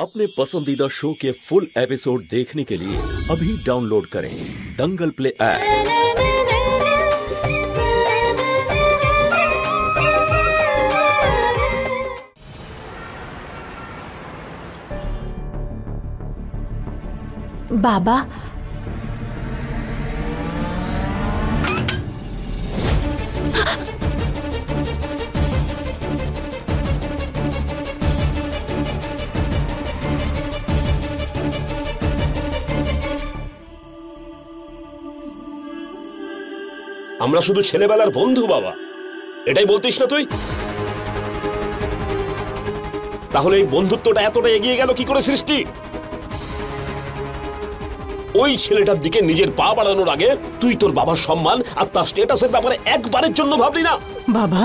अपने पसंदीदा शो के फुल एपिसोड देखने के लिए अभी डाउनलोड करें दंगल प्ले ऐप। बाबा, আমরা শুধু ছেলেবেলার বন্ধু বাবা, এটাই বলতিস না তুই? তাহলে এই বন্ধুত্বটা এতটা এগিয়ে গেল কি করে সৃষ্টি? ওই ছেলেটার দিকে নিজের পা বাড়ানোর আগে তুই তোর বাবার সম্মান আর তার স্ট্যাটাসের ব্যাপারে একবারের জন্য ভাবলি না? বাবা,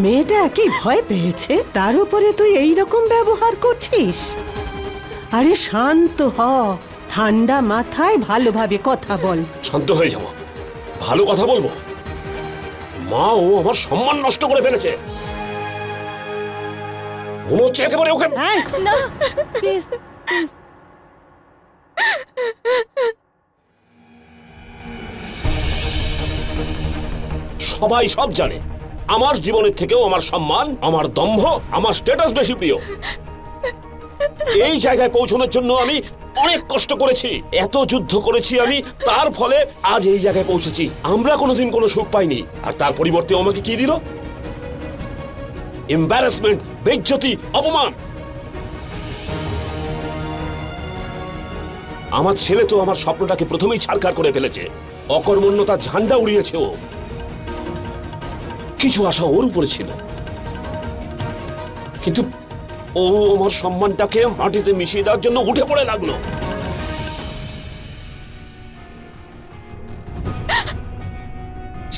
মেয়েটা কি ভয় পেয়েছে, তার উপরে তুই এই রকম ব্যবহার করছিস? আরে শান্ত হ, ঠান্ডা মাথায় ভালোভাবে কথা বল। শান্ত হয়ে যাব, ভালো কথা বলবো। মা, ও আমার সম্মান নষ্ট করে ফেলেছে। মনে হচ্ছে একেবারে ওকে। না প্লিজ প্লিজ। সবাই সব জানে আমার জীবনের থেকেও আমার সম্মান, আমার দম্ভ, আমার স্ট্যাটাস বেশি প্রিয়। এই জায়গায় পৌঁছানোর জন্য আমি অনেক কষ্ট করেছি, এত যুদ্ধ করেছি আমি, তার ফলে আজ এই জায়গায় পৌঁছেছি। আমরা কোনোদিন কোনো সুখ পাইনি, আর তার পরিবর্তে আমাকে কি দিল? এম্বারাসমেন্ট, বেইজ্জতি, অপমান। আমার ছেলে তো আমার স্বপ্নটাকে প্রথমেই ছাড়খাড় করে ফেলেছে। অকর্মণ্যতার ঝান্ডা উড়িয়েছে ও। কিছু আশা ওর উপরে ছিল, কিন্তু ও আমার সম্মানটাকে মাটিতে মিশিয়ে দেওয়ার জন্য উঠে পড়ে লাগলো।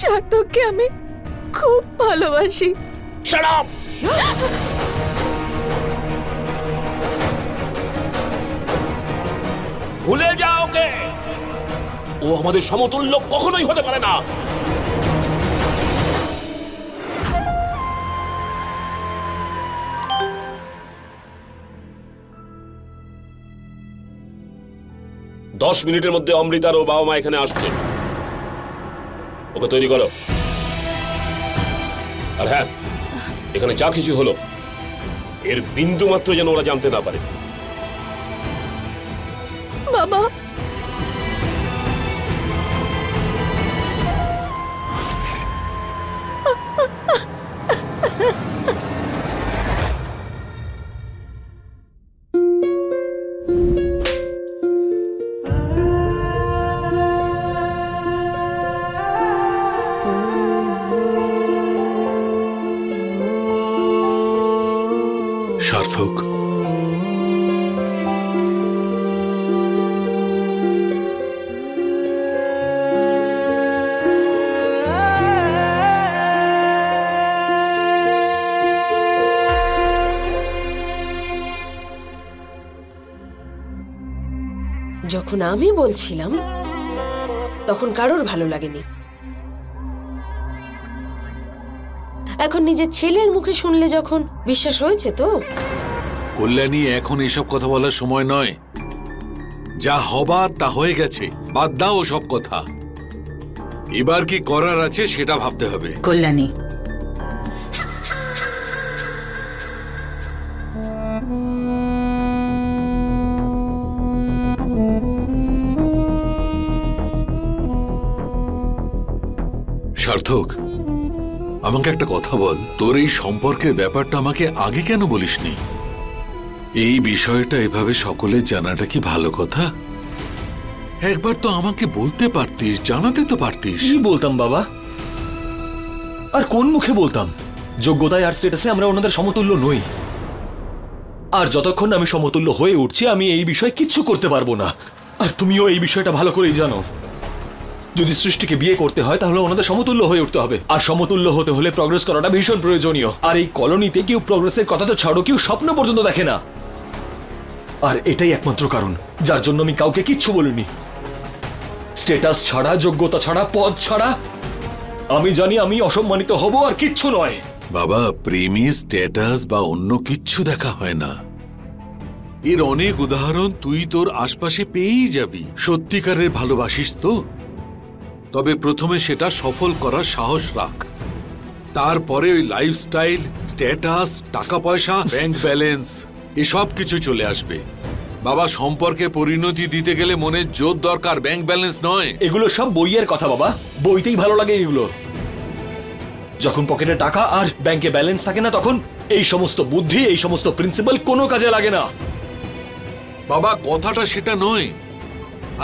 সার্থককে আমি খুব ভালোবাসি। Shut up! ভুলে যাও ওকে। ও আমাদের সমতুল্য কখনোই হতে পারে না। দশ মিনিটের মধ্যে অমৃতার ও বাবা মা এখানে আসছে। ওকে তৈরি করো। আর হ্যাঁ, এখানে যা কিছু হলো এর বিন্দু মাত্র যেন ওরা জানতে না পারে। বাবা, সার্থক, যখন আমি বলছিলাম তখন কারোর ভালো লাগেনি। এখন নিজের ছেলের মুখে শুনলে যখন বিশ্বাস হয়েছে তো। কল্যাণী, এখন এসব কথা বলার সময় নয়। যা হবার তা হয়ে গেছে, বাদ দাও সব কথা। এবার কি করার আছে সেটা ভাবতে হবে। কল্যাণী, সার্থক, আমাকে একটা কথা বল, তোর এই সম্পর্কের ব্যাপারটা আমাকে আগে কেন বলিসনি? এই বিষয়টা এভাবে সকলের জানাটা কি ভালো কথা? একবার তো আমাকে বলতে পারতিস, জানাতে তো পারতিস। কি বলতাম বাবা, আর কোন মুখে বলতাম? যোগ্যতায় আর স্ট্যাটাসে আমরা ওনাদের সমতুল্য নই। আর যতক্ষণ আমি সমতুল্য হয়ে উঠছি আমি এই বিষয়ে কিচ্ছু করতে পারবো না। আর তুমিও এই বিষয়টা ভালো করেই জানো। যদি সৃষ্টিকে বিয়ে করতে হয় তাহলে ওনাদের সমতুল্য হয়ে উঠতে হবে, আর সমতুল্য হতে হলে প্রগ্রেস করাটা ভীষণ প্রয়োজনীয়। আর এই কলোনিতে কেউ প্রগ্রেসের কথা তো ছাড়ো, কেউ স্বপ্ন পর্যন্ত দেখে না। আর এটাই একমাত্র কারণ যার জন্য আমি কাউকে কিচ্ছু বলিনি। স্ট্যাটাস ছাড়া, যোগ্যতা ছাড়া, পদ ছাড়া আমি জানি আমি অসম্মানিত হব, আর কিচ্ছু নয়। বাবা, প্রেমী স্ট্যাটাস বা অন্য কিচ্ছু দেখা হয় না। এর অনেক উদাহরণ তুই তোর আশপাশে পেয়েই যাবি। সত্যিকারের ভালোবাসিস তো? তবে প্রথমে সেটা সফল করার সাহস রাখ। তারপরে ওই লাইফস্টাইল, স্ট্যাটাস, টাকা পয়সা, ব্যাংক ব্যালেন্স এসব কিছু চলে আসবে। বাবা, সম্পর্কে পরিণতি দিতে গেলে মনের জোর দরকার, ব্যাংক ব্যালেন্স নয়। এগুলো সব বইয়ের কথা বাবা, বইতেই ভালো লাগে এগুলো। যখন পকেটে টাকা আর ব্যাংকে ব্যালেন্স থাকে না, তখন এই সমস্ত বুদ্ধি, এই সমস্ত প্রিন্সিপাল কোনো কাজে লাগে না। বাবা, কথাটা সেটা নয়।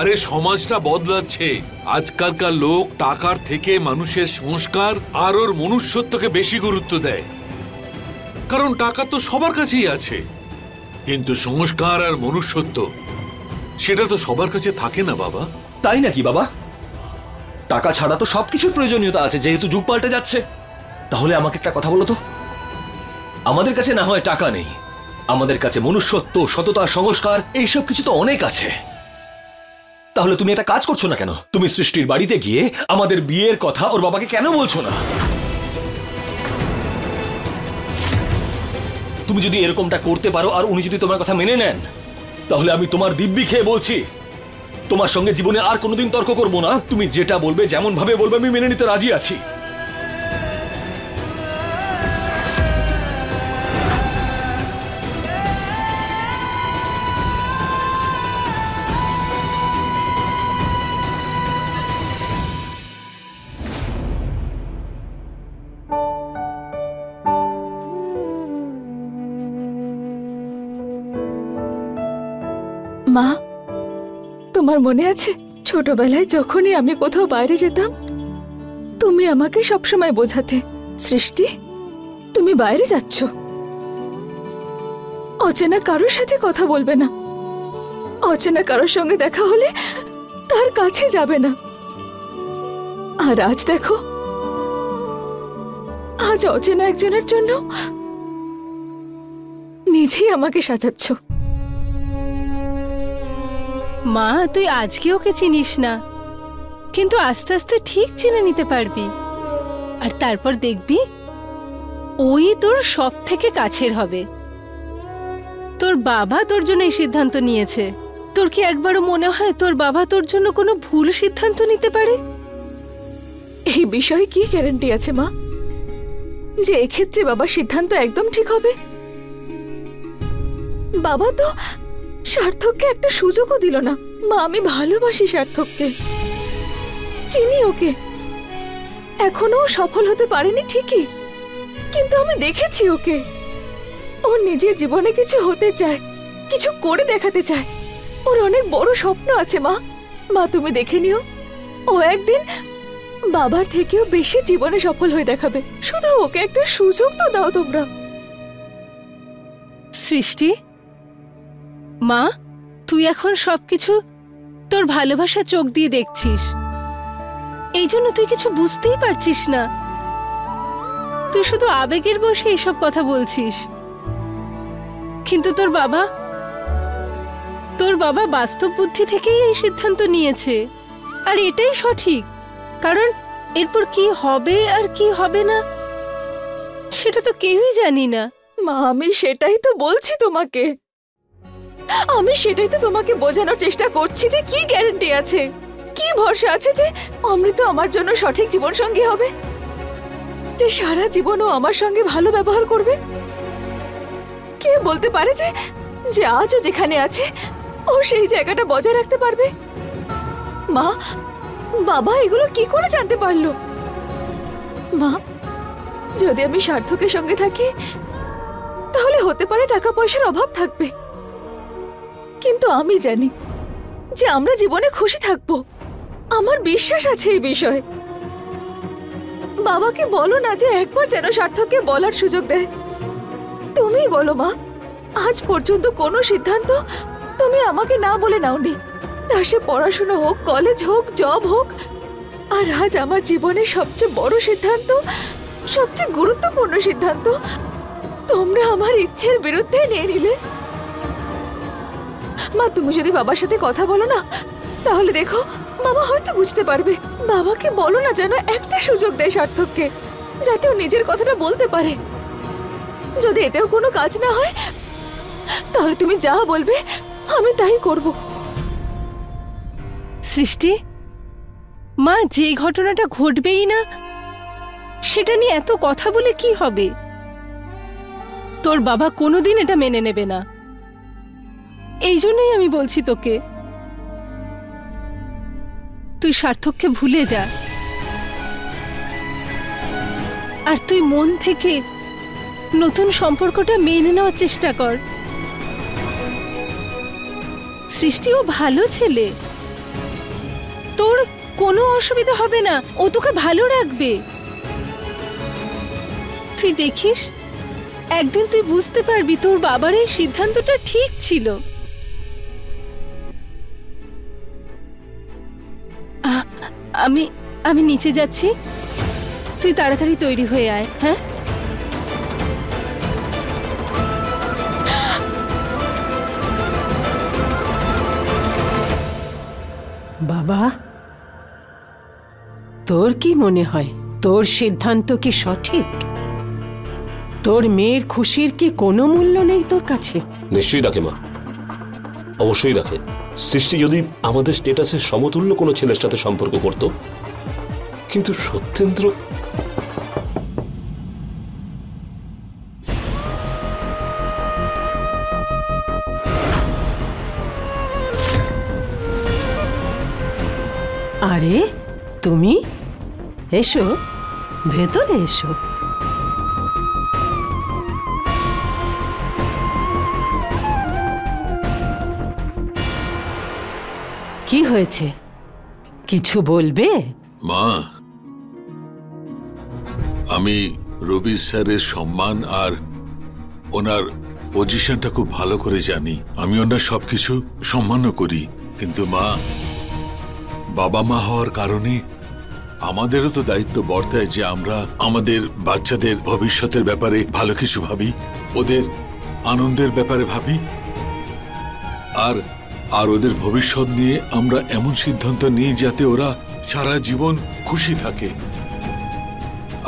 আরে সমাজটা বদলাচ্ছে। আজকালকার লোক টাকার থেকে মানুষের সংস্কার আর ওর মনুষ্যত্বকে বেশি গুরুত্ব দেয়। কারণ টাকা তো সবার কাছেই আছে, কিন্তু সংস্কার আর মনুষ্যত্ব সেটা তো সবার কাছে থাকে না বাবা। তাই নাকি বাবা? টাকা ছাড়া তো সবকিছুর প্রয়োজনীয়তা আছে, যেহেতু যুগ পাল্টে যাচ্ছে। তাহলে আমাকে একটা কথা বলো তো, আমাদের কাছে না হয় টাকা নেই, আমাদের কাছে মনুষ্যত্ব, সততা, সংস্কার এইসব কিছু তো অনেক আছে। তাহলে তুমি একটা কাজ করছো না কেন? তুমি সৃষ্টির বাড়িতে গিয়ে আমাদের বিয়ের কথা ওর বাবাকে কেন বলছো না? তুমি যদি এরকমটা করতে পারো আর উনি যদি তোমার কথা মেনে নেন, তাহলে আমি তোমার দিব্যি খেয়ে বলছি, তোমার সঙ্গে জীবনে আর কোনোদিন তর্ক করবো না। তুমি যেটা বলবে, যেমন ভাবে বলবে, আমি মেনে নিতে রাজি আছি। মা, তোমার মনে আছে ছোটবেলায় যখনই আমি কোথাও বাইরে যেতাম, তুমি আমাকে সবসময় বোঝাতে, সৃষ্টি তুমি বাইরে যাচ্ছ, অচেনা কারোর সাথে কথা বলবে না, অচেনা কারোর সঙ্গে দেখা হলে তার কাছে যাবে না। আর আজ দেখো, আজ অচেনা একজনের জন্য নিজেই আমাকে সাজাচ্ছ। মা, তুই আজকে ওকে চিনিস না, কিন্তু আস্তে আস্তে ঠিক চিনে নিতে পারবি। আর তারপর দেখবি ওই তোর সব থেকে কাছের হবে। তোর বাবা তোর জন্য এই সিদ্ধান্ত নিয়েছে। তোর কি একবারও মনে হয় তোর বাবা তোর জন্য কোনো ভুল সিদ্ধান্ত নিতে পারে? এই বিষয়ে কি গ্যারান্টি আছে মা যে এক্ষেত্রে বাবার সিদ্ধান্ত একদম ঠিক হবে? বাবা তো সার্থককে একটা সুযোগও দিল না। মা, আমি ভালোবাসি সার্থককে, চিনি ওকে, এখনো সফল হতে পারেনি ঠিকই, কিন্তু আমি দেখেছি ওকে, ও নিজের জীবনে কিছু হতে চায়, কিছু করে দেখাতে চায়। ওর অনেক বড় স্বপ্ন আছে মা। মা, তুমি দেখে নিও, ও একদিন বাবার থেকেও বেশি জীবনে সফল হয়ে দেখাবে। শুধু ওকে একটা সুযোগ তো দাও তোমরা। সৃষ্টি, মা, তুই এখন সবকিছু তোর ভালোবাসা চোখ দিয়ে দেখছিস, এই জন্য তুই কিছু বুঝতেই পারছিস না। তুই শুধু আবেগের বশে এইসব কথা বলছিস। কিন্তু তোর বাবা বাস্তব বুদ্ধি থেকেই এই সিদ্ধান্ত নিয়েছে, আর এটাই সঠিক। কারণ এরপর কি হবে আর কি হবে না সেটা তো কেউই জানি না। মা, আমি সেটাই তো বলছি তোমাকে, আমি সেটাই তো তোমাকে বোঝানোর চেষ্টা করছি যে কি গ্যারান্টি আছে, কি ভরসা আছে যে অমৃত আমার জন্য সঠিক জীবন সঙ্গী হবে, যে সারা জীবন ও আমার সঙ্গে ভালো ব্যবহার করবে। কে বলতে পারে যে আজও যেখানে আছে ও সেই জায়গাটা বজায় রাখতে পারবে? মা, বাবা এগুলো কি করে জানতে পারলো? মা, যদি আমি সার্থকের সঙ্গে থাকি তাহলে হতে পারে টাকা পয়সার অভাব থাকবে, কিন্তু আমি জানি যে আমরা জীবনে খুশি থাকবো। আমার বিশ্বাস আছে এই বিষয়ে। বাবাকে বলো না যে একবার যেন সার্থককে বলার সুযোগ দেয়। তুমি বলো মা, আজ পর্যন্ত কোনো সিদ্ধান্ত তুমি আমাকে না বলে নাওনি, তা সে পড়াশোনা হোক, কলেজ হোক, জব হোক। আর আজ আমার জীবনের সবচেয়ে বড় সিদ্ধান্ত, সবচেয়ে গুরুত্বপূর্ণ সিদ্ধান্ত তোমরা আমার ইচ্ছের বিরুদ্ধে নিয়ে নিলে। মা, তুমি যদি বাবার সাথে কথা বলো না, তাহলে দেখো বাবা হয়তো বুঝতে পারবে। বাবাকে বলো না যেন একটা সুযোগ দেয় সার্থককে, যাতে ও নিজের কথাটা বলতে পারে। যদি এতেও কোনো কাজ না হয় তাহলে তুমি যা বলবে আমি তাই করব। সৃষ্টি, মা যে ঘটনাটা ঘটবেই না সেটা নিয়ে এত কথা বলে কি হবে? তোর বাবা কোনোদিন এটা মেনে নেবে না। এই জন্যই আমি বলছি তোকে, তুই সার্থককে ভুলে যা, আর তুই মন থেকে নতুন সম্পর্কটা মেনে নেওয়ার চেষ্টা কর। সৃষ্টি ও ভালো ছেলে, তোর কোনো অসুবিধা হবে না, ও তোকে ভালো রাখবে। তুই দেখিস একদিন তুই বুঝতে পারবি তোর বাবার এই সিদ্ধান্তটা ঠিক ছিল। আমি নিচে যাচ্ছি, তুই তাড়াতাড়ি তৈরি হয়ে আয়। হ্যাঁ, বাবা, তোর কি মনে হয় তোর সিদ্ধান্ত কি সঠিক? তোর মেয়ের খুশির কি কোনো মূল্য নেই তোর কাছে? নিশ্চয়ই রাখে মা, অবশ্যই রাখে। সৃষ্টি যদি আমাদের স্ট্যাটাসের সমতুল্য কোনো ছেলের সাথে সম্পর্ক করত, কিন্তু সত্যেন্দ্র আরে তুমি এসো, ভেতরে এসো। কি হয়েছে, কিছু বলবে? মা, আমি রবি স্যারের সম্মান আর ওনার পজিশনটা খুব ভালো করে জানি। আমি ওনার সবকিছু সম্মানও করি, কিন্তু মা, বাবা মা হওয়ার কারণে আমাদেরও তো দায়িত্ব বর্তায় যে আমরা আমাদের বাচ্চাদের ভবিষ্যতের ব্যাপারে ভালো কিছু ভাবি, ওদের আনন্দের ব্যাপারে ভাবি, আর আর ওদের ভবিষ্যৎ নিয়ে আমরা এমন সিদ্ধান্ত নিই যাতে ওরা সারা জীবন খুশি থাকে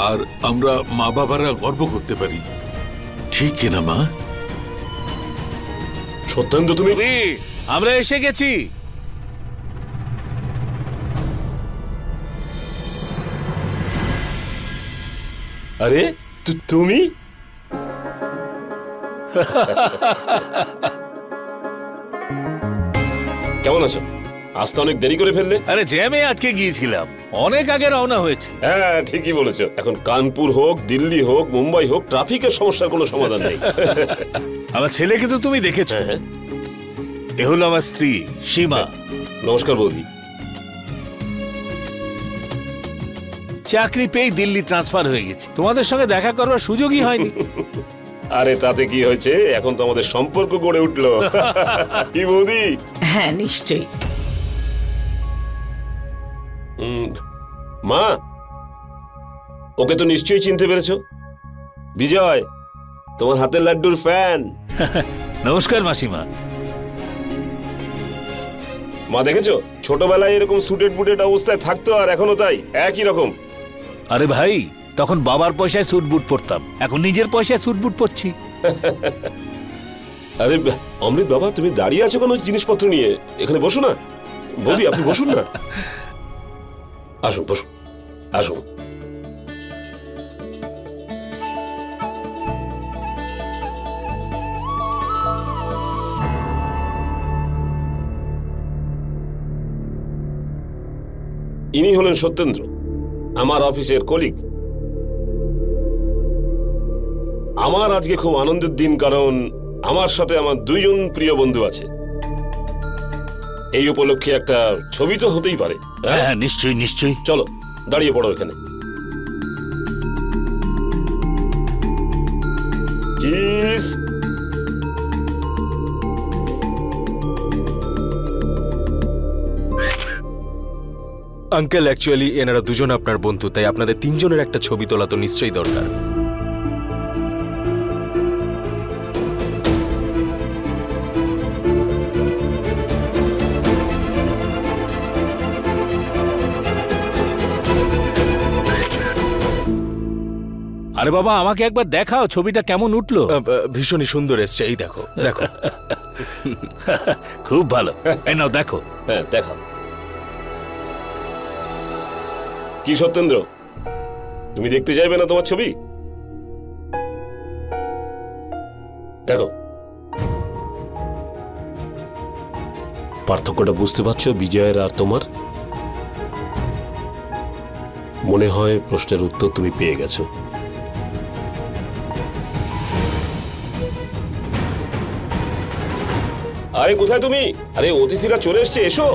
আর আমরা মা বাবারা গর্ব করতে পারি। ঠিক কিনা মা? সত্যেন্দ্র, তুমি আমরা এসে গেছি। আরে তুমি কেমন আছো? আজ তো অনেক দেরি করে ফেললে। আরে জ্যামে আটকে গিয়েছিলাম, অনেক আগে রওনা হয়েছে। হ্যাঁ, ঠিকই বলেছো। এখন কানপুর হোক, দিল্লি হোক, মুম্বাই হোক, ট্রাফিকের সমস্যার কোনো সমাধান নেই। আমার ছেলেকে তো তুমি দেখেছো। এ হলো আমার স্ত্রী সীমা। নমস্কার বৌদি। চাকরি পেয়ে দিল্লি ট্রান্সফার হয়ে গেছে, তোমাদের সঙ্গে দেখা করবার সুযোগই হয়নি। আরে তাতে কি হয়েছে, এখন তো আমাদের সম্পর্ক গড়ে উঠলো। কি বৌদি? হ্যাঁ, নিশ্চয়ই। মা, ওকে তো নিশ্চয়ই চিনতে পেরেছো। বিজয়, তোমার হাতের লাড্ডুর ফ্যান। নমস্কার মাসিমা। মা, দেখেছো ছোটবেলায় এরকম সুটেড বুটেড অবস্থায় থাকতো আর এখনো তাই একই রকম। আরে ভাই, তখন বাবার পয়সায় স্যুট বুট পরতাম, এখন নিজের পয়সায় স্যুট বুট পরছি। আরে অমৃত বাবা, তুমি দাঁড়িয়ে আছো কোনো জিনিসপত্র নিয়ে? এখানে বসো না। বৌদি, আপনি বসুন না। আসুন, বসুন, আসুন। ইনি হলেন সত্যেন্দ্র, আমার অফিসের কলিগ। আমার আজকে খুব আনন্দের দিন, কারণ আমার সাথে আমার দুইজন প্রিয় বন্ধু আছে। এই উপলক্ষে একটা ছবি তো হতেই পারে। হ্যাঁ, নিশ্চয়ই নিশ্চয়ই। চলো, দাঁড়িয়ে পড়ো এখানে। চিজ। আঙ্কেল, অ্যাকচুয়ালি এনারা দুজন আপনার বন্ধু, তাই আপনাদের তিনজনের একটা ছবি তোলা তো নিশ্চয়ই দরকার। আরে বাবা, আমাকে একবার দেখাও ছবিটা কেমন উঠলো। ভীষণই সুন্দর এসছে, এই দেখো দেখো। খুব ভালো, এই নাও দেখো। হ্যাঁ দেখাও। কি সত্যেন্দ্র, তুমি দেখতে চাইবে না তোমার ছবি? দেখো, পার্থক্যটা বুঝতে পারছো বিজয়ের আর তোমার? মনে হয় প্রশ্নের উত্তর তুমি পেয়ে গেছো। আরে কোথায় তুমি? আরে অতিথিরা চলে এসছে, এসো।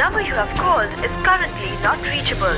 number you have called is currently not reachable.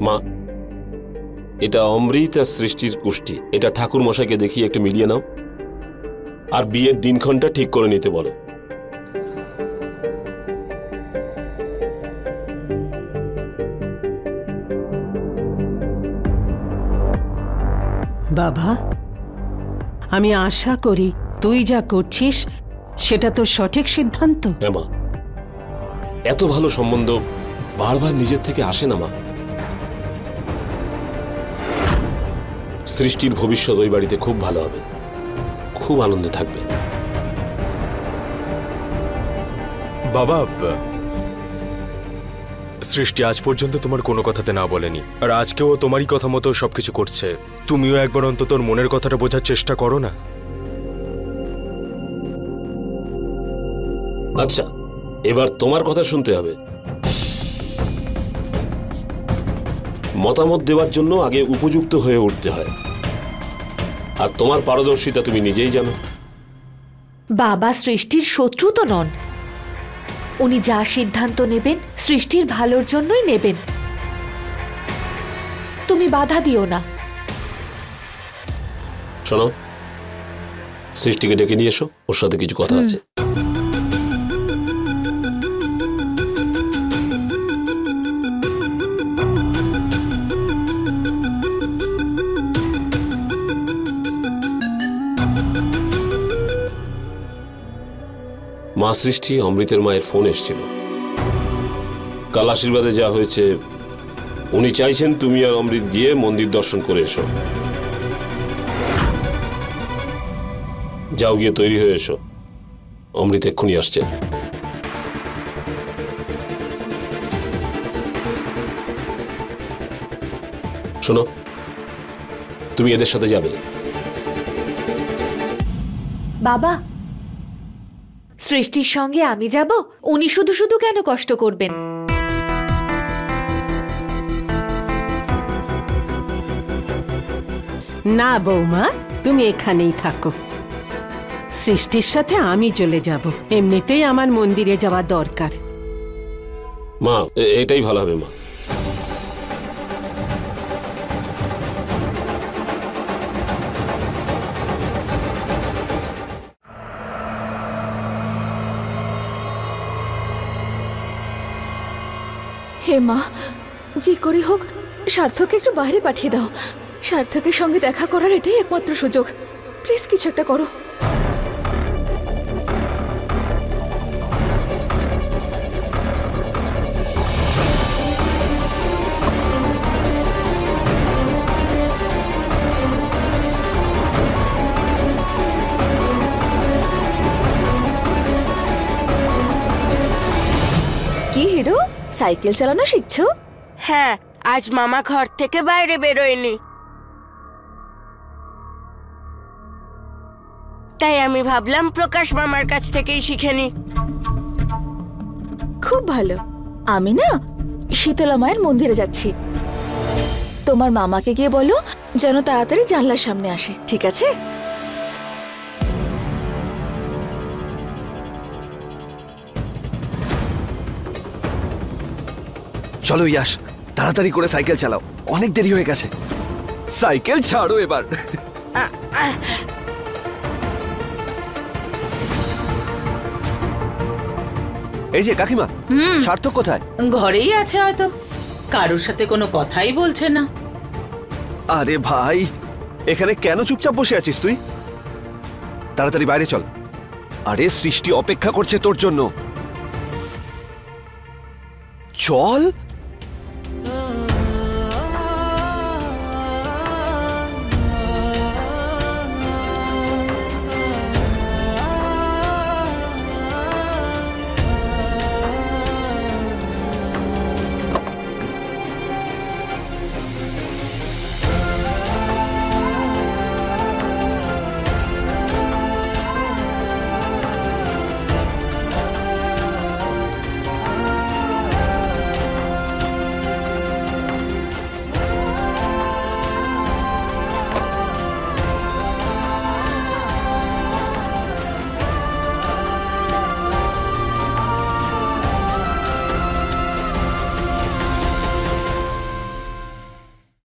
মা, এটা অমৃত আর সৃষ্টির কুষ্টি, এটা ঠাকুর মশাইকে দেখিয়ে একটু মিলিয়ে নাও আর বিয়ের দিনক্ষণটা ঠিক করে নিতে বলো। বাবা, আমি আশা করি তুই যা করছিস সেটা তোর সঠিক সিদ্ধান্ত। হ্যাঁ মা, এত ভালো সম্বন্ধ বারবার নিজের থেকে আসে না মা। সৃষ্টির ভবিষ্যৎ ওই বাড়িতে খুব ভালো হবে, খুব আনন্দে থাকবে। বাবা, সৃষ্টি আজ পর্যন্ত তোমার কোনো কথাতে না বলেনি, আর আজকেও তোমারই কথা মতো সবকিছু করছে। তুমিও একবার অন্তত ওর মনের কথাটা বোঝার চেষ্টা করো না। আচ্ছা, এবার তোমার কথা শুনতে হবে। মতামত দেওয়ার জন্য আগে উপযুক্ত হয়ে উঠতে হয়, আর তোমার পারদর্শিতা তুমি নিজেই জানো। বাবা সৃষ্টির শত্রু তো নন, উনি যা সিদ্ধান্ত নেবেন সৃষ্টির ভালোর জন্যই নেবেন। তুমি বাধা দিও না। শোনো, সৃষ্টিকে ডেকে নিয়ে এসো, ওর সাথে কিছু কথা আছে। মা সৃষ্টি, অমৃতের মায়ের ফোন এসেছিল। কাল আশীর্বাদে যা হয়েছে, উনি চাইছেন তুমি আর অমৃত গিয়ে মন্দির দর্শন করে এসো। যাও, গিয়ে তৈরি হয়ে এসো, অমৃত এক্ষুনি আসছে। শোনো, তুমি এদের সাথে যাবে। বাবা, সৃষ্টির সঙ্গে আমি যাব? উনি শুধু শুধু কেন কষ্ট করবেন? না বৌমা, তুমি এখানেই থাকো। সৃষ্টির সাথে আমি চলে যাব, এমনিতেই আমার মন্দিরে যাওয়া দরকার। মা, এটাই ভালো হবে মা। হে মা, যে করে হোক সার্থককে একটু বাইরে পাঠিয়ে দাও। সার্থকের সঙ্গে দেখা করার এটাই একমাত্র সুযোগ। প্লিজ কিছু একটা করো। কি হিরো, সাইকেল চালানো শিখছো? হ্যাঁ, আজ মামা ঘর থেকে বাইরে বেরোয়নি, তাই আমি ভাবলাম প্রকাশ মামার কাছ থেকেই শিখে নি। খুব ভালো। আমি না শীতলা মায়ের মন্দিরে যাচ্ছি। তোমার মামাকে গিয়ে বলো যেন তাড়াতাড়ি জানলার সামনে আসে, ঠিক আছে? চলো ইয়াশ, তাড়াতাড়ি করে সাইকেল চালাও, অনেক দেরি হয়ে গেছে। সাইকেল ছাড়ো এবার। এই যে কাকিমা, সার্থক কোথায়? ঘরেই আছে হয়তো, কারোর সাথে কোনো কথাই বলছে না। আরে ভাই, এখানে কেন চুপচাপ বসে আছিস তুই? তাড়াতাড়ি বাইরে চল। আরে সৃষ্টি অপেক্ষা করছে তোর জন্য, চল।